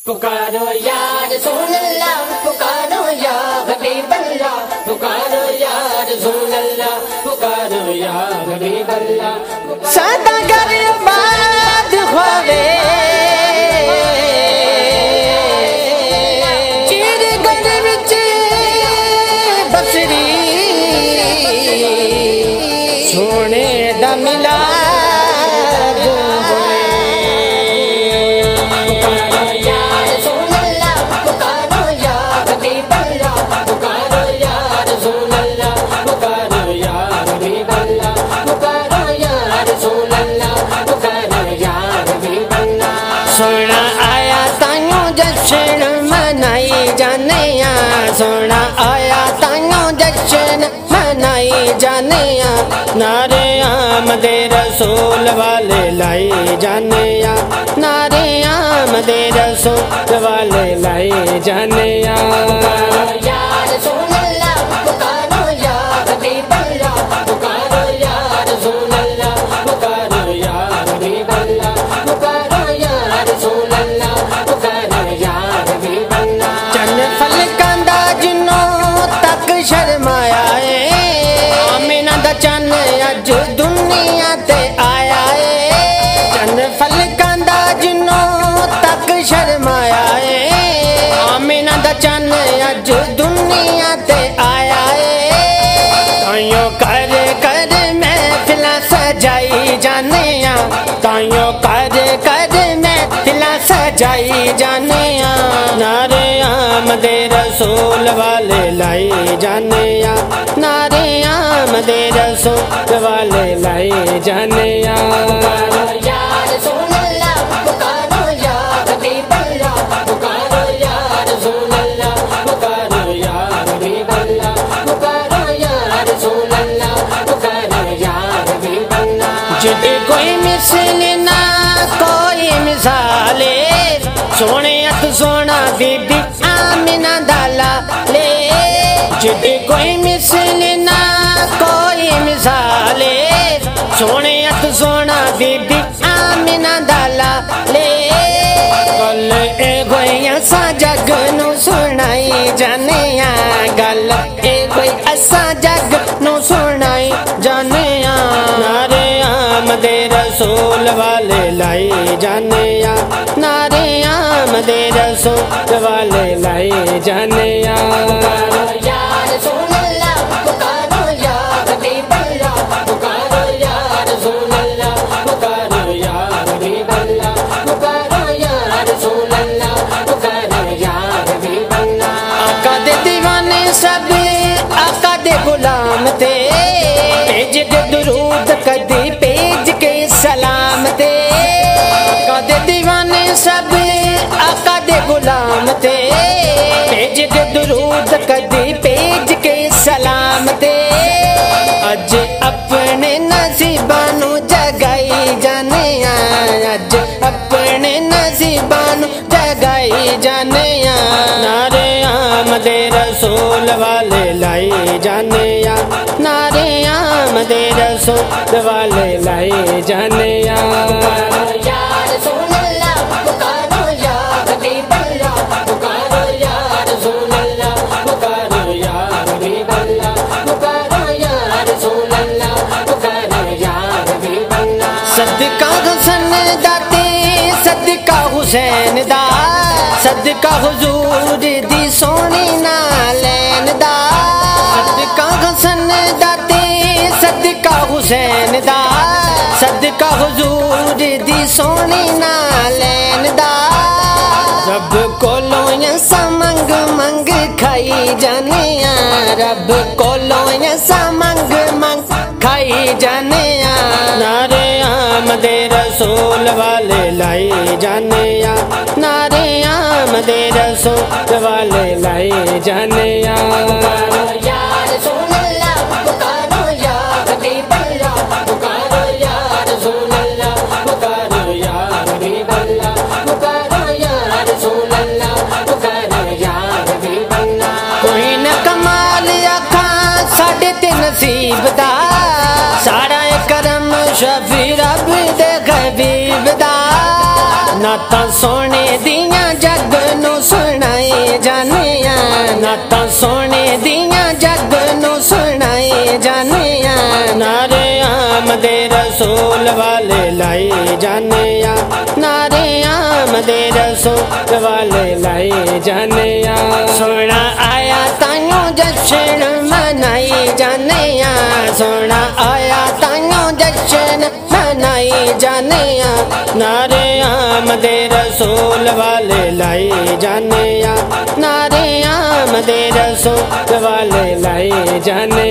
पुकारो या रसूल अल्लाह, पुकारो या हबीब अल्लाह, पुकारो या रसूल अल्लाह, पुकारो या हबीब अल्लाह। सदा कर बाद होवे चिर गढ़ विच बसरी सोने दा मिला सोना आया ताइयों जश्न मनाई जाने सोना आया ताइयों जश्न मनाई जाने नारे आमदे रसूल वाले लाई जाने नारे आमदे रसूल वाले लाई जाने शर्माया है आमिना दा चन अज दुनिया ते आया है चन फलकां दा जिन्नों तक शर्माया है आमिना दा चन अज दुनिया ते आया है ताइयों कर कर महफिलां सजाई जाने ताइयों कर कर महफिलां सजाई जाने नारे आमदे रसूल वाले लाई जाने नारे आमदे रसूल वाले लाई जाने जिद कोई मिसल ना कोई मिसाले सोने अत सोना बीबी आमिना दाला ले जिद कोई मिसल ना कोई मिसाले सोने अत सोना बीबी आमिना दाला ले गल ए कोई असा जग नू सुनाई जाने गल ए कोई असा जग नू सुनाई जाने नारे आमदे रसूल वाले लाई जाने नारे आमदे रसूल वाले लाई जाने आका दे दीवाने सब आका दे गुलाम थे भेज के दुरूद कदी भेज के सलाम थे आका दे दीवाने सब आका दे गुलाम थे भेज के दुरूद कदी भेज के सलाम थे अज अपने नसीबां नू जगाई जाने अज अपने नसीबां नू जगाई जाने नारे आमदे रसूल वाले लाई जाने नारे आमदे रसूल वाले लाई जाने सदका हुसैन दाते सदका हुसैन दा सदका हुजूर दी सोनी नालैन दा सदका हुसैन दाते सदका हुसैन दा सदका हुजूर दी सोनी नालैन दा रब कोलों ऐसा मंग मंग खाई जाने रब कोलों ऐसा मंग मंग खाई जाने नारे आमदे रसूल वाले लाई जाने नारे आमदे रसूल वाले लाई जाने कोई न कमाल आखा साढ़े ते नसीब दा सारा करम शफी रब दे हबीब दा नाता सोने दियां जग सुनाए जाने नाता सोने दिया जग नू सुनाए जाने नारे आमदे रसूल वाले लाई जाने नारे आमदे रसूल वाले लाई जाने सोना आया ताइयों जश्न मनाई जाने सोना आया ताइयों जश्न मनाई जाने नारे आमदे रसूल वाले लाई जाने नारे आमदे रसूल वाले लाई जाने